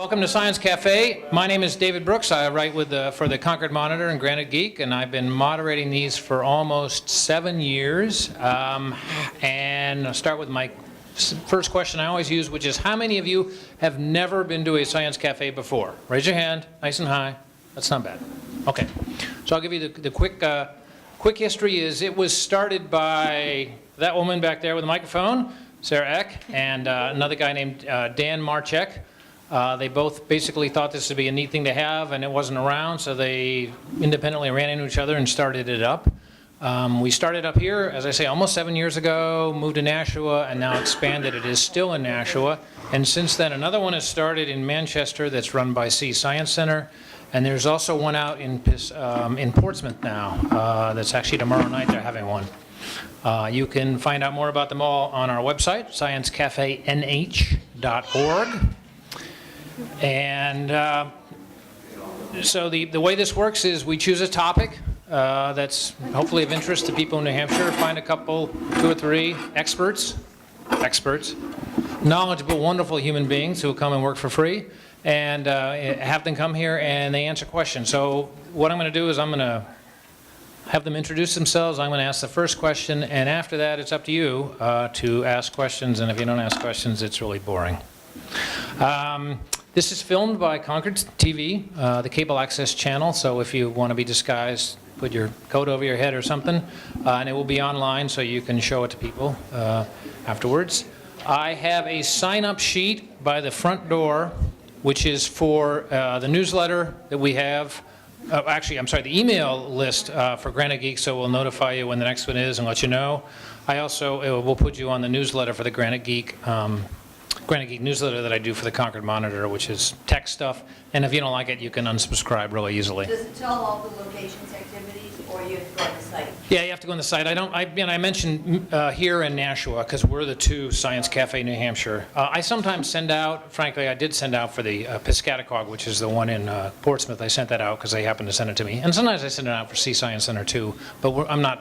Welcome to Science Cafe. My name is David Brooks. I write for the Concord Monitor and Granite Geek, and I've been moderating these for almost 7 years. And I'll start with my first question I always use, which is, how many of you have never been to a Science Cafe before? Raise your hand, nice and high. That's not bad. Okay, so I'll give you the quick history. Is it was started by that woman back there with the microphone, Sarah Eck, and another guy named Dan Marchek. They both basically thought this would be a neat thing to have, and it wasn't around, so they independently ran into each other and started it up. We started up here, as I say, almost 7 years ago, moved to Nashua, and now expanded. It is still in Nashua. And since then, another one has started in Manchester that's run by Sea Science Center. And there's also one out in Portsmouth now. That's actually tomorrow night they're having one. You can find out more about them all on our website, sciencecafenh.org. And so the way this works is we choose a topic that's hopefully of interest to people in New Hampshire, find a couple, 2 or 3 experts, knowledgeable, wonderful human beings who will come and work for free, and have them come here and they answer questions. So what I'm going to do is I'm going to have them introduce themselves. I'm going to ask the first question, and after that it's up to you to ask questions, and if you don't ask questions, it's really boring. This is filmed by ConcordTV, the cable access channel, so if you want to be disguised, put your coat over your head or something, and it will be online so you can show it to people afterwards. I have a sign-up sheet by the front door, which is for the newsletter that we have. Actually, I'm sorry, the email list for Granite Geek, so we'll notify you when the next one is and let you know. I also will put you on the newsletter for the Granite Geek newsletter that I do for the Concord Monitor, which is tech stuff. And if you don't like it, you can unsubscribe really easily. Does it tell all the locations, activities, or you have to go on the site? Yeah, you have to go on the site. I mentioned here in Nashua because we're the 2 Science Cafe New Hampshire. I sometimes send out, frankly, I did send out for the Piscataqua, which is the one in Portsmouth. I sent that out because they happened to send it to me. And sometimes I send it out for Sea Science Center too, but I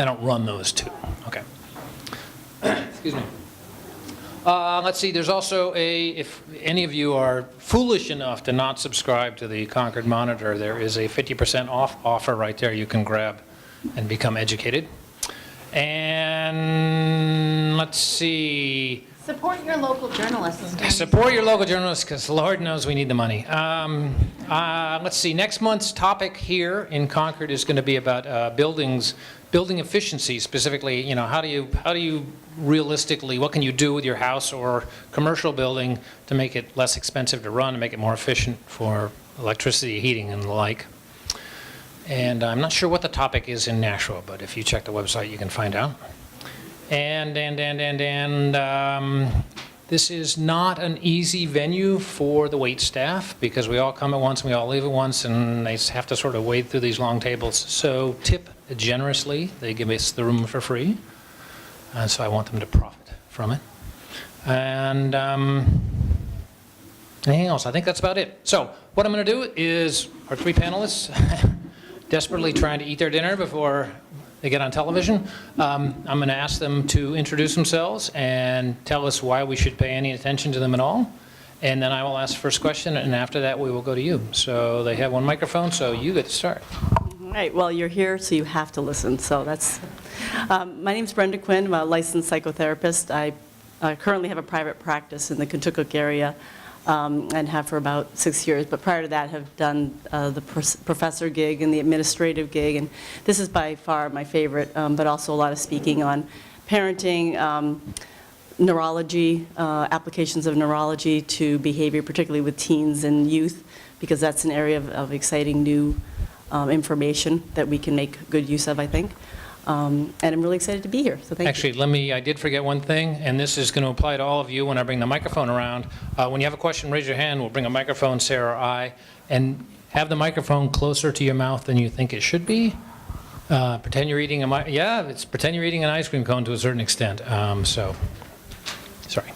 don't run those 2. Okay. Excuse me. Let's see, there's also if any of you are foolish enough to not subscribe to the Concord Monitor, there is a 50% off offer right there you can grab and become educated. And let's see. Support your local journalists. Support your local journalists, because Lord knows we need the money. Let's see, next month's topic here in Concord is going to be about building efficiency, specifically, how do you realistically, what can you do with your house or commercial building to make it less expensive to run and make it more efficient for electricity, heating, and the like. And I'm not sure what the topic is in Nashua, but if you check the website, you can find out. And this is not an easy venue for the wait staff because we all come at once and we all leave at once, and they have to sort of wade through these long tables. So tip generously. They give us the room for free, and so I want them to profit from it. And anything else? I think that's about it. So what I'm going to do is our 3 panelists desperately trying to eat their dinner before they get on television. I'm going to ask them to introduce themselves and tell us why we should pay any attention to them at all. And then I will ask the first question, and after that we will go to you. So they have 1 microphone, so you get to start. All right, well, you're here, so you have to listen. So that's, my name's Brenda Quinn. I'm a licensed psychotherapist. I currently have a private practice in the Kentucky area and have for about 6 years. But prior to that, have done the professor gig and the administrative gig. And this is by far my favorite, but also a lot of speaking on parenting, neurology, applications of neurology to behavior, particularly with teens and youth, because that's an area of exciting new information that we can make good use of, I think. And I'm really excited to be here, so thank you. Actually, I did forget one thing, and this is going to apply to all of you when I bring the microphone around. When you have a question, raise your hand. We'll bring a microphone, Sarah or I, and have the microphone closer to your mouth than you think it should be. Pretend you're eating pretend you're eating an ice cream cone to a certain extent. Sorry.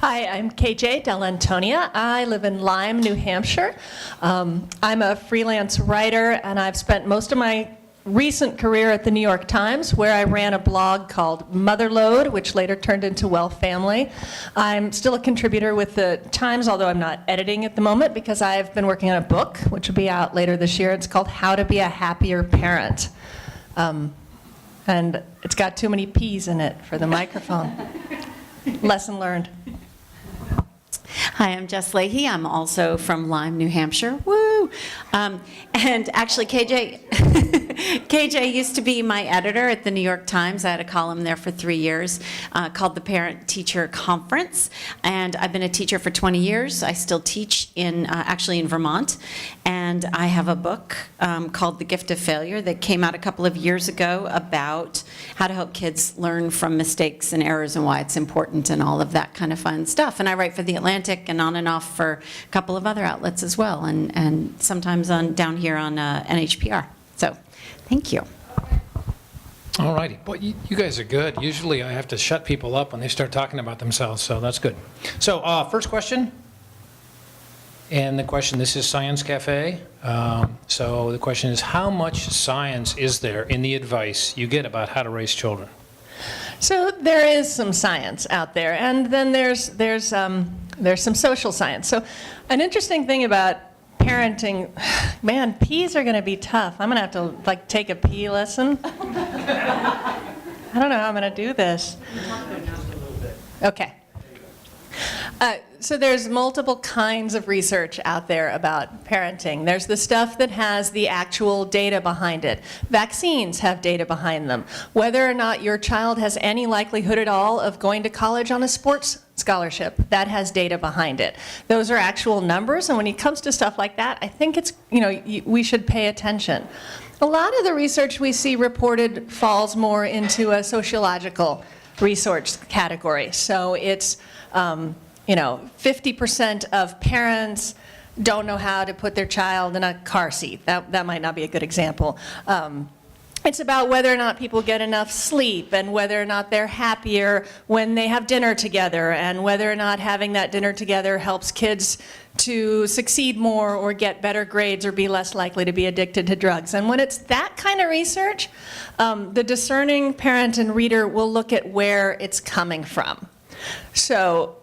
Hi, I'm KJ Dell'Antonia. I live in Lyme, New Hampshire. I'm a freelance writer, and I've spent most of my recent career at the New York Times, where I ran a blog called Motherload, which later turned into Well Family. I'm still a contributor with the Times, although I'm not editing at the moment, because I've been working on a book, which will be out later this year. It's called How to Be a Happier Parent. And it's got too many P's in it for the microphone. Lesson learned. Hi, I'm Jess Leahy. I'm also from Lyme, New Hampshire. Woo! And actually, KJ used to be my editor at the New York Times. I had a column there for 3 years called the Parent-Teacher Conference. And I've been a teacher for 20 years. I still teach actually in Vermont. And I have a book called The Gift of Failure that came out a couple of years ago about how to help kids learn from mistakes and errors and why it's important and all of that kind of fun stuff. And I write for The Atlantic and on and off for a couple of other outlets as well, and sometimes down here on NHPR. So, thank you. All righty. Boy, you guys are good. Usually I have to shut people up when they start talking about themselves, so that's good. So, first question. And the question, this is Science Cafe. So the question is, how much science is there in the advice you get about how to raise children? So there is some science out there, and then there's some social science. So an interesting thing about parenting, man, P's are going to be tough. I'm going to have to take a P lesson. I don't know how I'm going to do this. Okay. So there's multiple kinds of research out there about parenting. There's the stuff that has the actual data behind it. Vaccines have data behind them. Whether or not your child has any likelihood at all of going to college on a sports scholarship, that has data behind it. Those are actual numbers, and when it comes to stuff like that, I think it's, we should pay attention. A lot of the research we see reported falls more into a sociological research category. So it's 50% of parents don't know how to put their child in a car seat. That might not be a good example. It's about whether or not people get enough sleep and whether or not they're happier when they have dinner together and whether or not having that dinner together helps kids to succeed more or get better grades or be less likely to be addicted to drugs. And when it's that kind of research, the discerning parent and reader will look at where it's coming from. So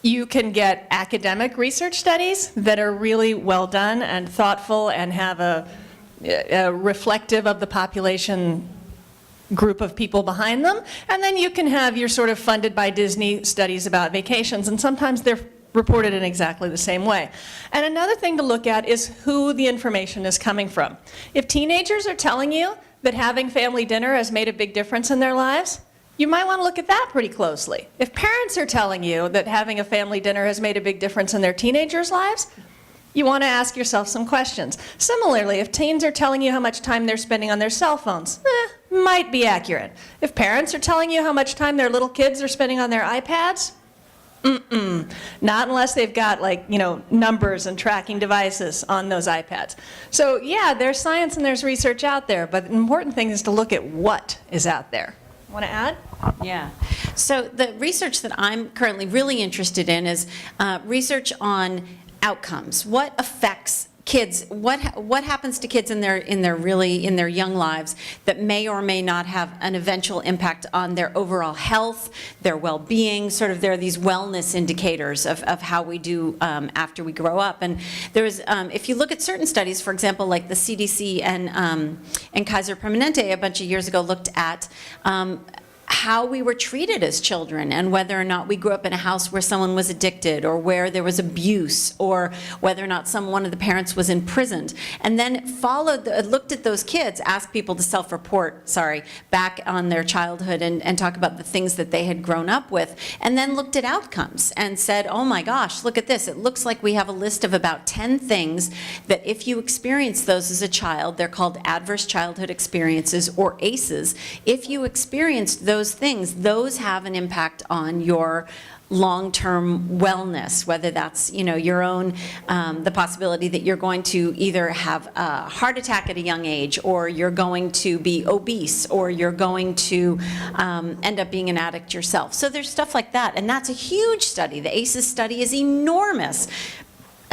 you can get academic research studies that are really well done and thoughtful and have a reflective of the population group of people behind them. And then you can have your sort of funded by Disney studies about vacations, and sometimes they're reported in exactly the same way. And another thing to look at is who the information is coming from. If teenagers are telling you that having family dinner has made a big difference in their lives, you might want to look at that pretty closely. If parents are telling you that having a family dinner has made a big difference in their teenagers' lives, you want to ask yourself some questions. Similarly, if teens are telling you how much time they're spending on their cell phones, might be accurate. If parents are telling you how much time their little kids are spending on their iPads, not unless they've got numbers and tracking devices on those iPads. So yeah, there's science and there's research out there, but the important thing is to look at what is out there. Want to add? Yeah. So the research that I'm currently really interested in is research on outcomes. What affects kids? What happens to kids in their young lives that may or may not have an eventual impact on their overall health, their well-being? Sort of, there are these wellness indicators of how we do after we grow up. And there is, if you look at certain studies, for example, like the CDC and Kaiser Permanente a bunch of years ago looked at how we were treated as children and whether or not we grew up in a house where someone was addicted or where there was abuse or whether or not one of the parents was imprisoned, and then looked at those kids, asked people to self-report, back on their childhood and talk about the things that they had grown up with, and then looked at outcomes and said, oh my gosh, look at this. It looks like we have a list of about 10 things that if you experience those as a child, they're called adverse childhood experiences or ACEs. If you experienced those things, those have an impact on your long-term wellness, whether that's your own, the possibility that you're going to either have a heart attack at a young age, or you're going to be obese, or you're going to end up being an addict yourself. So there's stuff like that, and that's a huge study. The ACEs study is enormous.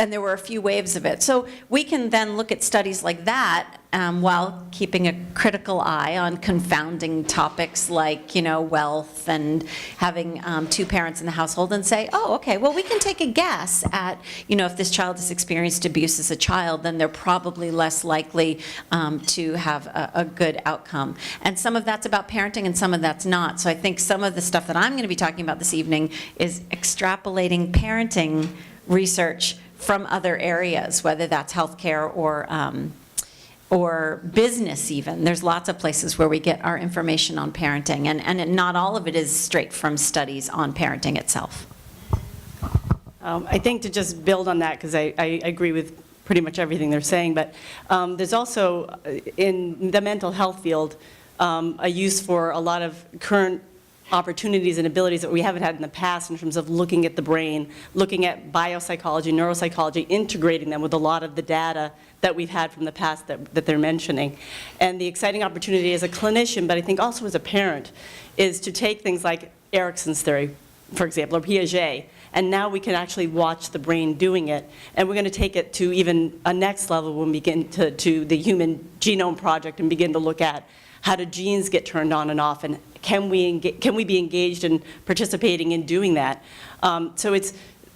And there were a few waves of it. So we can then look at studies like that while keeping a critical eye on confounding topics like, wealth and having two parents in the household and say, oh, okay, well, we can take a guess at, if this child has experienced abuse as a child, then they're probably less likely to have a good outcome. And some of that's about parenting and some of that's not. So I think some of the stuff that I'm going to be talking about this evening is extrapolating parenting research from other areas, whether that's healthcare or business even. There's lots of places where we get our information on parenting, and not all of it is straight from studies on parenting itself. I think to just build on that, because I agree with pretty much everything they're saying, but there's also, in the mental health field, a use for a lot of current opportunities and abilities that we haven't had in the past in terms of looking at the brain, looking at biopsychology, neuropsychology, integrating them with a lot of the data that we've had from the past that they're mentioning. And the exciting opportunity as a clinician, but I think also as a parent, is to take things like Erickson's theory, for example, or Piaget, and now we can actually watch the brain doing it. And we're going to take it to even a next level when we begin to the Human Genome Project and begin to look at how do genes get turned on and off, and can we be engaged in participating in doing that? So it's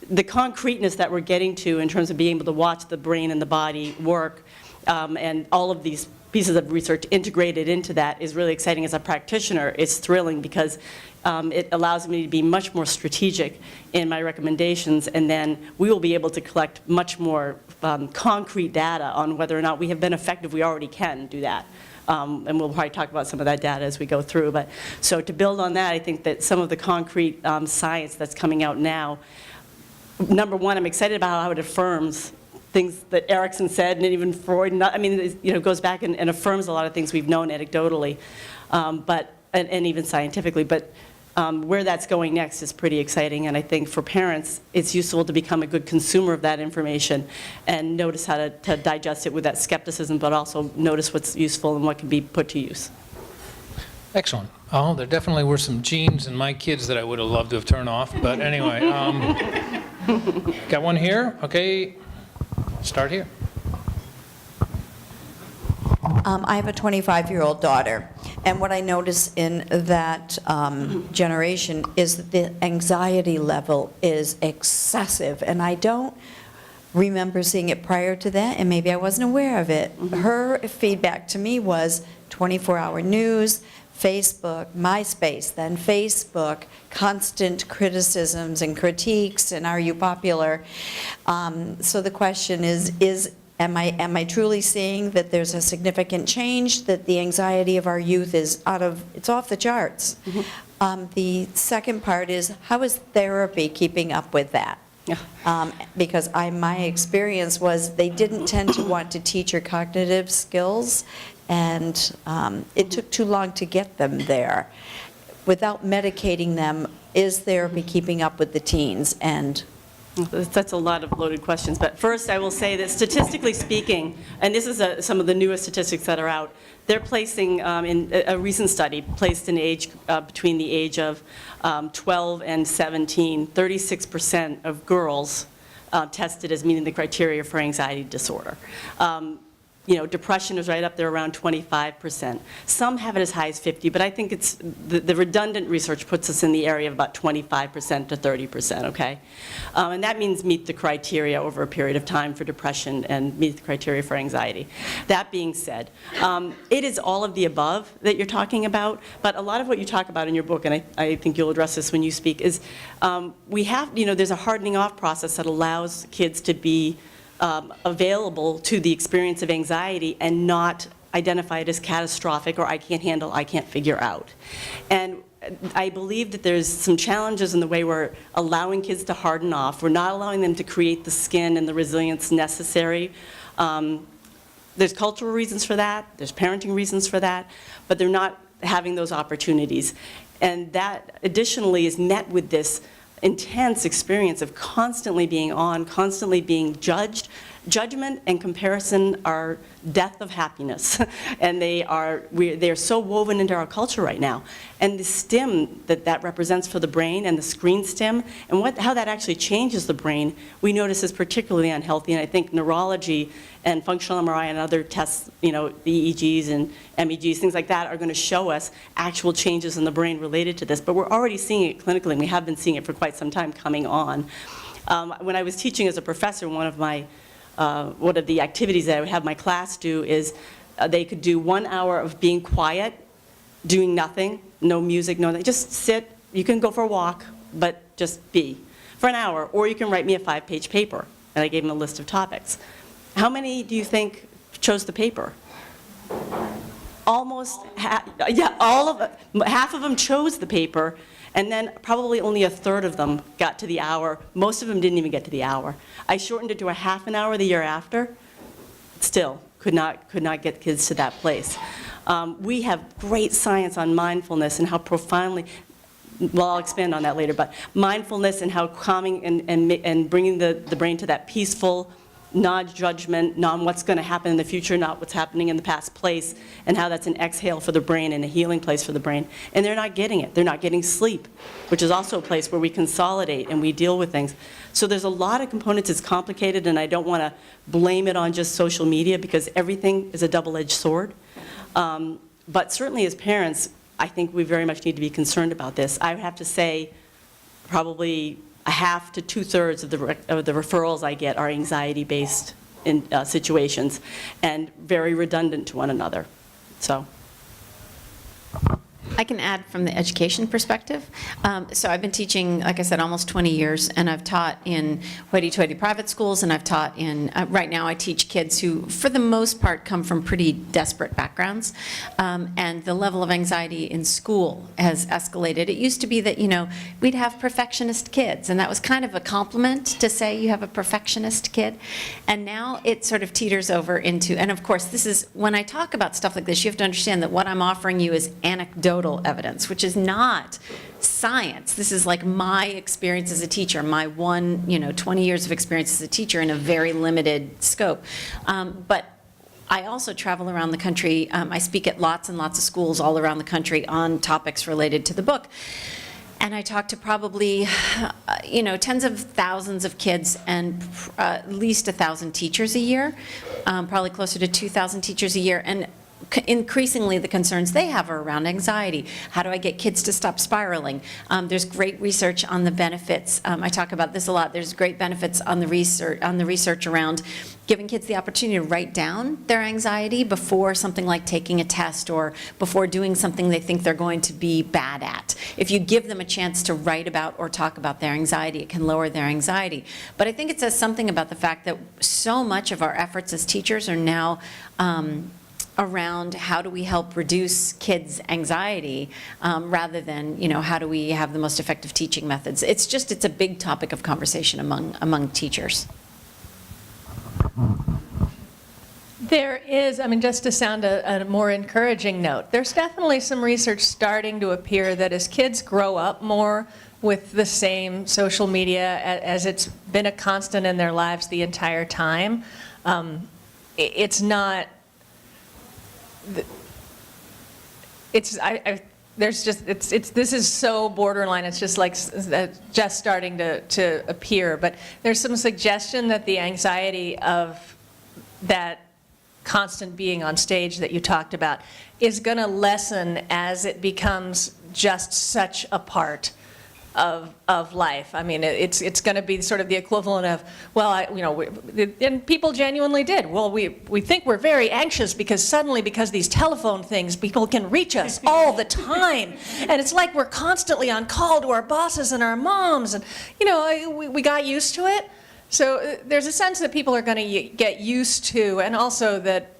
the concreteness that we're getting to in terms of being able to watch the brain and the body work, and all of these pieces of research integrated into that is really exciting. As a practitioner, it's thrilling because it allows me to be much more strategic in my recommendations, and then we will be able to collect much more concrete data on whether or not we have been effective. We already can do that. And we'll probably talk about some of that data as we go through. But so to build on that, I think that some of the concrete science that's coming out now, number one, I'm excited about how it affirms things that Erickson said, and even Freud. It goes back and affirms a lot of things we've known anecdotally, and even scientifically. But where that's going next is pretty exciting, and I think for parents, it's useful to become a good consumer of that information and notice how to digest it with that skepticism, but also notice what's useful and what can be put to use. Excellent. Oh, there definitely were some genes in my kids that I would have loved to have turned off, but anyway. Got one here? Okay, start here. I have a 25-year-old daughter, and what I notice in that generation is that the anxiety level is excessive, and I don't remember seeing it prior to that, and maybe I wasn't aware of it. Her feedback to me was 24-hour news, Facebook, MySpace, then Facebook, constant criticisms and critiques, and are you popular? So the question is am I truly seeing that there's a significant change, that the anxiety of our youth is it's off the charts? The second part is, how is therapy keeping up with that? Yeah. Because my experience was they didn't tend to want to teach her cognitive skills, and it took too long to get them there. Without medicating them, is therapy keeping up with the teens? And that's a lot of loaded questions, but first I will say that statistically speaking, and this is some of the newest statistics that are out, they're placing, in a recent study, placed in age between the age of 12 and 17, 36% of girls tested as meeting the criteria for anxiety disorder. Depression is right up there around 25%. Some have it as high as 50, but I think it's the redundant research puts us in the area of about 25% to 30%, okay? And that means meet the criteria over a period of time for depression and meet the criteria for anxiety. That being said, it is all of the above that you're talking about, but a lot of what you talk about in your book, and I think you'll address this when you speak, is there's a hardening off process that allows kids to be available to the experience of anxiety and not identify it as catastrophic or I can't handle, I can't figure out. And I believe that there's some challenges in the way we're allowing kids to harden off. We're not allowing them to create the skin and the resilience necessary. There's cultural reasons for that, there's parenting reasons for that, but they're not having those opportunities. And that additionally is met with this intense experience of constantly being on, constantly being judged, Judgment and comparison are death of happiness, and they're so woven into our culture right now. And the stim that represents for the brain, and the screen stim, and how that actually changes the brain, we notice is particularly unhealthy. And I think neurology and functional MRI and other tests, the EEGs and MEGs, things like that, are going to show us actual changes in the brain related to this. But we're already seeing it clinically, and we have been seeing it for quite some time coming on. When I was teaching as a professor, one of the activities that I would have my class do is they could do 1 hour of being quiet, doing nothing, no music, no nothing, just sit. You can go for a walk, but just be for an hour, or you can write me a 5-page paper. And I gave them a list of topics. How many do you think chose the paper? Almost half, half of them chose the paper, and then probably only a third of them got to the hour. Most of them didn't even get to the hour. I shortened it to a half an hour the year after. Still, could not get kids to that place. We have great science on mindfulness and how profoundly, well, I'll expand on that later, but mindfulness and how calming and bringing the brain to that peaceful, non-judgment, non-what's going to happen in the future, not what's happening in the past place, and how that's an exhale for the brain and a healing place for the brain. And they're not getting it. They're not getting sleep, which is also a place where we consolidate and we deal with things. So there's a lot of components. It's complicated, and I don't want to blame it on just social media, because everything is a double-edged sword. But certainly as parents, I think we very much need to be concerned about this. I would have to say probably a half to 2/3 of the referrals I get are anxiety-based situations, and very redundant to one another. So. I can add from the education perspective. So I've been teaching, like I said, almost 20 years, and I've taught in hoity-toity private schools, and I've taught in, right now I teach kids who, for the most part, come from pretty desperate backgrounds, and the level of anxiety in school has escalated. It used to be that, we'd have perfectionist kids, and that was kind of a compliment to say you have a perfectionist kid, and now it sort of teeters over into, and of course, this is, when I talk about stuff like this, you have to understand that what I'm offering you is anecdotal evidence, which is not science. This is like my experience as a teacher, my 20 years of experience as a teacher in a very limited scope. But I also travel around the country. I speak at lots and lots of schools all around the country on topics related to the book. And I talk to probably, tens of thousands of kids and at least 1,000 teachers a year, probably closer to 2,000 teachers a year. And increasingly the concerns they have are around anxiety. How do I get kids to stop spiraling? There's great research on the benefits. I talk about this a lot. There's great benefits on the research around giving kids the opportunity to write down their anxiety before something like taking a test or before doing something they think they're going to be bad at. If you give them a chance to write about or talk about their anxiety, it can lower their anxiety. But I think it says something about the fact that so much of our efforts as teachers are now around how do we help reduce kids' anxiety rather than, how do we have the most effective teaching methods. It's a big topic of conversation among teachers. There is, just to sound a more encouraging note, there's definitely some research starting to appear that as kids grow up more with the same social media as it's been a constant in their lives the entire time, it's not, this is so borderline, it's just like just starting to appear, but there's some suggestion that the anxiety of that constant being on stage that you talked about is going to lessen as it becomes just such a part of life. It's going to be sort of the equivalent of, and people genuinely did. Well, we think we're very anxious because these telephone things, people can reach us all the time. And it's like we're constantly on call to our bosses and our moms. And, we got used to it. So there's a sense that people are going to get used to, and also that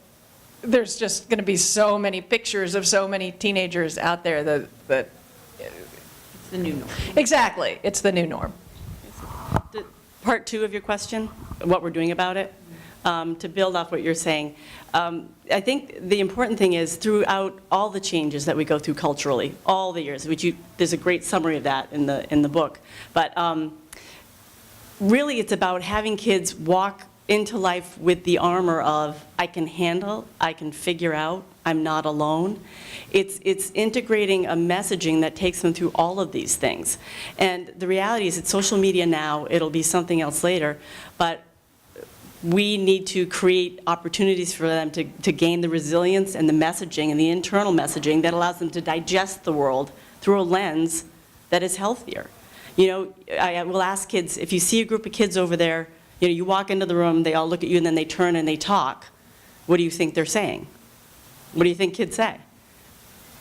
there's just going to be so many pictures of so many teenagers out there that The new norm. Exactly. It's the new norm. Part two of your question, what we're doing about it, to build off what you're saying, I think the important thing is throughout all the changes that we go through culturally, all the years, there's a great summary of that in the book, but really it's about having kids walk into life with the armor of, I can handle, I can figure out, I'm not alone. It's integrating a messaging that takes them through all of these things. And the reality is, it's social media now, it'll be something else later, but we need to create opportunities for them to gain the resilience and the messaging and the internal messaging that allows them to digest the world through a lens that is healthier. You know, I will ask kids, if you see a group of kids over there, you know, you walk into the room, they all look at you, and then they turn and they talk. What do you think they're saying? What do you think kids say?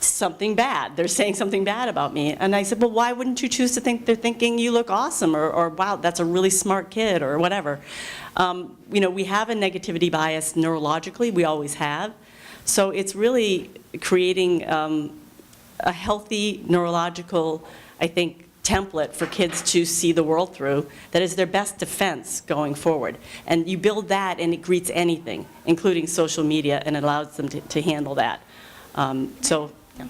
Something bad. They're saying something bad about me. And I said, well, why wouldn't you choose to think they're thinking you look awesome, or wow, that's a really smart kid, or whatever. You know, we have a negativity bias neurologically. We always have. So it's really creating a healthy neurological, I think, template for kids to see the world through that is their best defense going forward. And you build that and it greets anything, including social media, and it allows them to handle that. So. Yeah.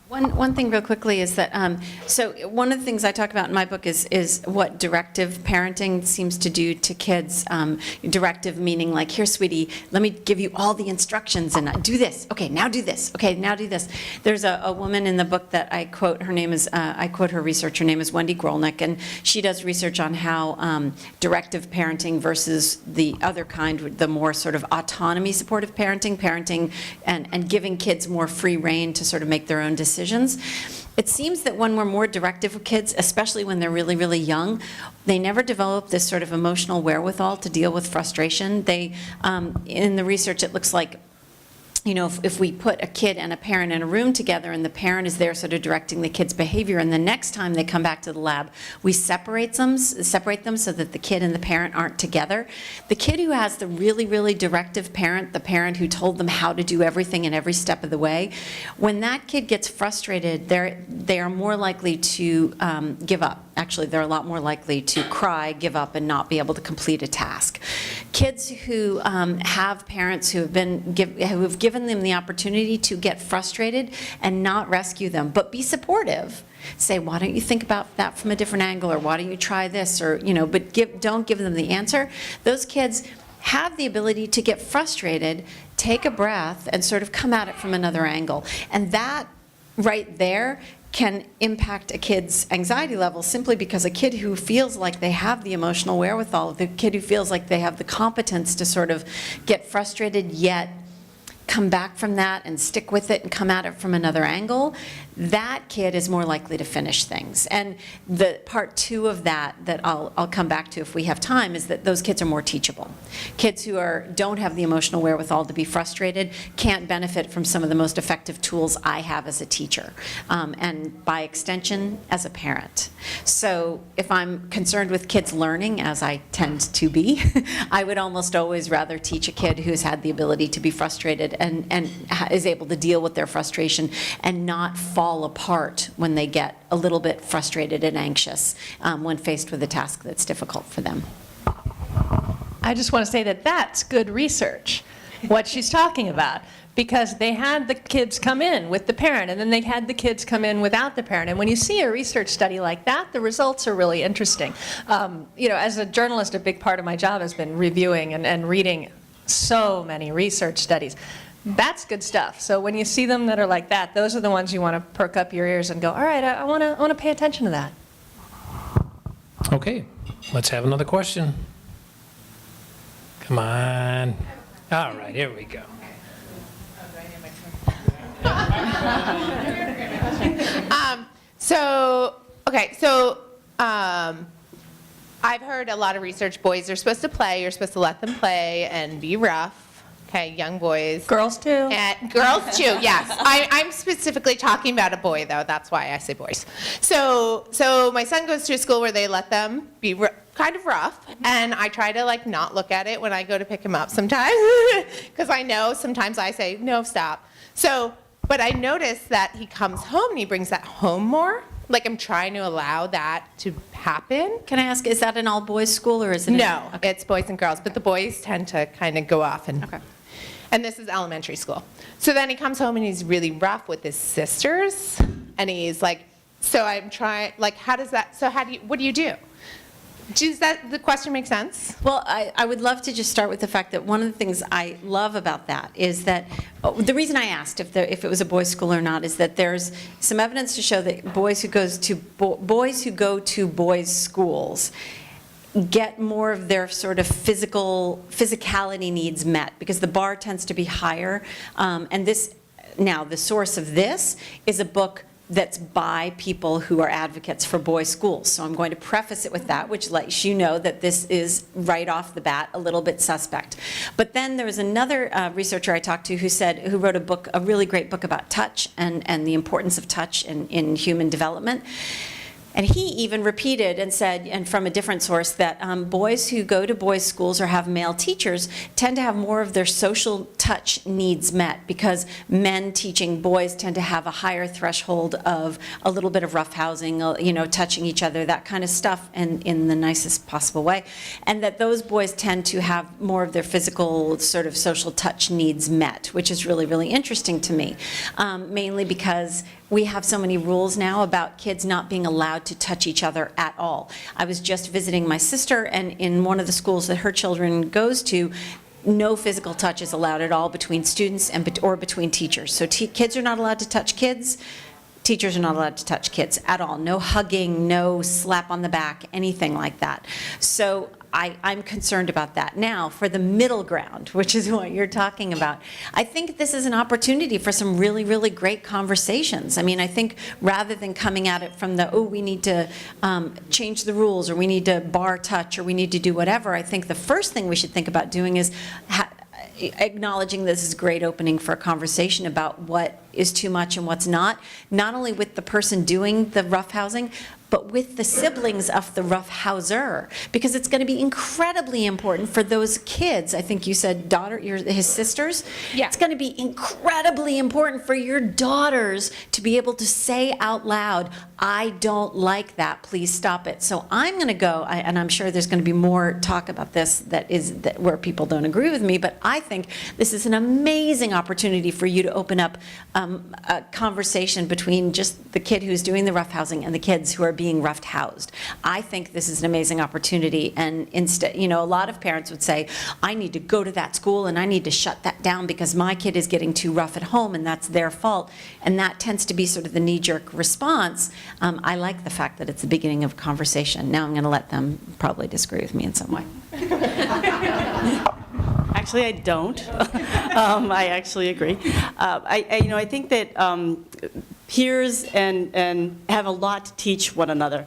One thing real quickly is that, so one of the things I talk about in my book is what directive parenting seems to do to kids. Directive meaning like, here, sweetie, let me give you all the instructions and do this. Okay, now do this. Okay, now do this. There's a woman in the book that I quote, her name is, I quote her research, her name is Wendy Grolnick, and she does research on how directive parenting versus the other kind, the more sort of autonomy supportive parenting and giving kids more free rein to sort of make their own decisions. It seems that when we're more directive with kids, especially when they're really, really young, they never develop this sort of emotional wherewithal to deal with frustration. They, in the research, it looks like, you know, if we put a kid and a parent in a room together and the parent is there sort of directing the kid's behavior, and the next time they come back to the lab, we separate them so that the kid and the parent aren't together. The kid who has the really, really directive parent, the parent who told them how to do everything in every step of the way, when that kid gets frustrated, they are more likely to give up. Actually, they're a lot more likely to cry, give up, and not be able to complete a task. Kids who have parents who have given them the opportunity to get frustrated and not rescue them, but be supportive. Say, why don't you think about that from a different angle, or why don't you try this, or, you know, but don't give them the answer. Those kids have the ability to get frustrated, take a breath, and sort of come at it from another angle. And that right there can impact a kid's anxiety level, simply because a kid who feels like they have the emotional wherewithal, the kid who feels like they have the competence to sort of get frustrated yet come back from that and stick with it and come at it from another angle, that kid is more likely to finish things. And the part two of that I'll come back to if we have time is that those kids are more teachable. Kids who don't have the emotional wherewithal to be frustrated can't benefit from some of the most effective tools I have as a teacher, and by extension, as a parent. So if I'm concerned with kids learning, as I tend to be, I would almost always rather teach a kid who's had the ability to be frustrated and is able to deal with their frustration and not fall apart when they get a little bit frustrated and anxious when faced with a task that's difficult for them. I just want to say that that's good research, what she's talking about, because they had the kids come in with the parent, and then they had the kids come in without the parent. And when you see a research study like that, the results are really interesting. You know, as a journalist, a big part of my job has been reviewing and reading so many research studies. That's good stuff. So when you see them that are like that, those are the ones you want to perk up your ears and go, all right, I want to pay attention to that. Okay, let's have another question. Come on. All right, here we go. I've heard a lot of research, boys are supposed to play, you're supposed to let them play and be rough. Okay, young boys. Girls too. And girls too, yes. I'm specifically talking about a boy, though. That's why I say boys. So my son goes to a school where they let them be kind of rough, and I try to like not look at it when I go to pick him up sometimes, because I know sometimes I say, no, stop. But I notice that he comes home and he brings that home more. Like I'm trying to allow that to happen. Can I ask, is that an all-boys school, or is it? No, okay. It's boys and girls, but the boys tend to kind of go off and. Okay. And this is elementary school. So then he comes home and he's really rough with his sisters, and he's like, so I'm trying, like, what do you do? Does the question make sense? Well, I would love to just start with the fact that one of the things I love about that is that, the reason I asked if it was a boys' school or not is that there's some evidence to show that boys who go to boys' schools get more of their sort of physicality needs met, because the bar tends to be higher. And now, the source of this is a book that's by people who are advocates for boys' schools. So I'm going to preface it with that, which lets you know that this is right off the bat a little bit suspect. But then there was another researcher I talked to who wrote a really great book about touch and the importance of touch in human development. And he even repeated and said, and from a different source, that boys who go to boys' schools or have male teachers tend to have more of their social touch needs met, because men teaching boys tend to have a higher threshold of a little bit of roughhousing, touching each other, that kind of stuff, and in the nicest possible way. And that those boys tend to have more of their physical sort of social touch needs met, which is really, really interesting to me, mainly because we have so many rules now about kids not being allowed to touch each other at all. I was just visiting my sister, and in one of the schools that her children goes to, no physical touch is allowed at all between students or between teachers. So kids are not allowed to touch kids. Teachers are not allowed to touch kids at all. No hugging, no slap on the back, anything like that. So I'm concerned about that. Now, for the middle ground, which is what you're talking about, I think this is an opportunity for some really, really great conversations. I mean, I think rather than coming at it from we need to change the rules, or we need to bar touch, or we need to do whatever, I think the first thing we should think about doing is acknowledging this is a great opening for a conversation about what is too much and what's not only with the person doing the roughhousing, but with the siblings of the roughhouser, because it's going to be incredibly important for those kids. I think you said his sisters? Yeah. It's going to be incredibly important for your daughters to be able to say out loud, I don't like that, please stop it. So I'm going to go, and I'm sure there's going to be more talk about this where people don't agree with me, but I think this is an amazing opportunity for you to open up a conversation between just the kid who's doing the roughhousing and the kids who are being rough-housed. I think this is an amazing opportunity, and instead, a lot of parents would say, I need to go to that school and I need to shut that down because my kid is getting too rough at home and that's their fault, and that tends to be sort of the knee-jerk response. I like the fact that it's the beginning of a conversation. Now I'm going to let them probably disagree with me in some way. Actually, I don't. I actually agree. I think that peers and have a lot to teach one another.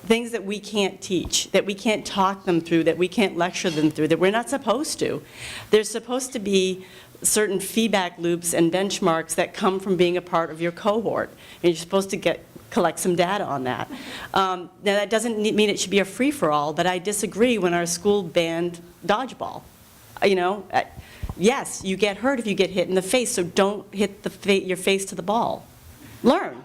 Things that we can't teach, that we can't talk them through, that we can't lecture them through, that we're not supposed to. There's supposed to be certain feedback loops and benchmarks that come from being a part of your cohort. And you're supposed to collect some data on that. Now, that doesn't mean it should be a free-for-all, but I disagree when our school banned dodgeball. Yes, you get hurt if you get hit in the face, so don't hit your face to the ball. Learn,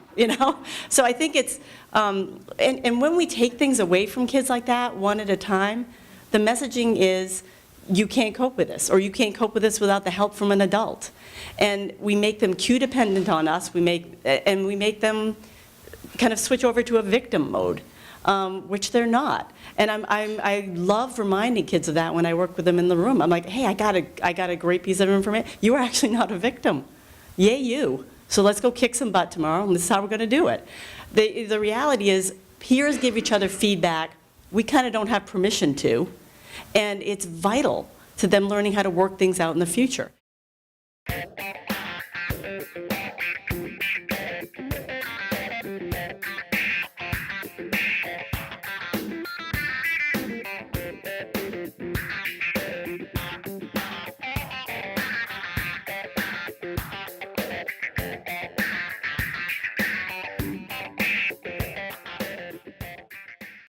So I think it's, and when we take things away from kids like that, one at a time, the messaging is, you can't cope with this, or you can't cope with this without the help from an adult. And we make them cue dependent on us, we make them kind of switch over to a victim mode, which they're not. And I love reminding kids of that when I work with them in the room. I'm like, hey, I got a great piece of information. You are actually not a victim. Yay, you. So let's go kick some butt tomorrow, and this is how we're going to do it. The reality is, peers give each other feedback we kind of don't have permission to, and it's vital to them learning how to work things out in the future.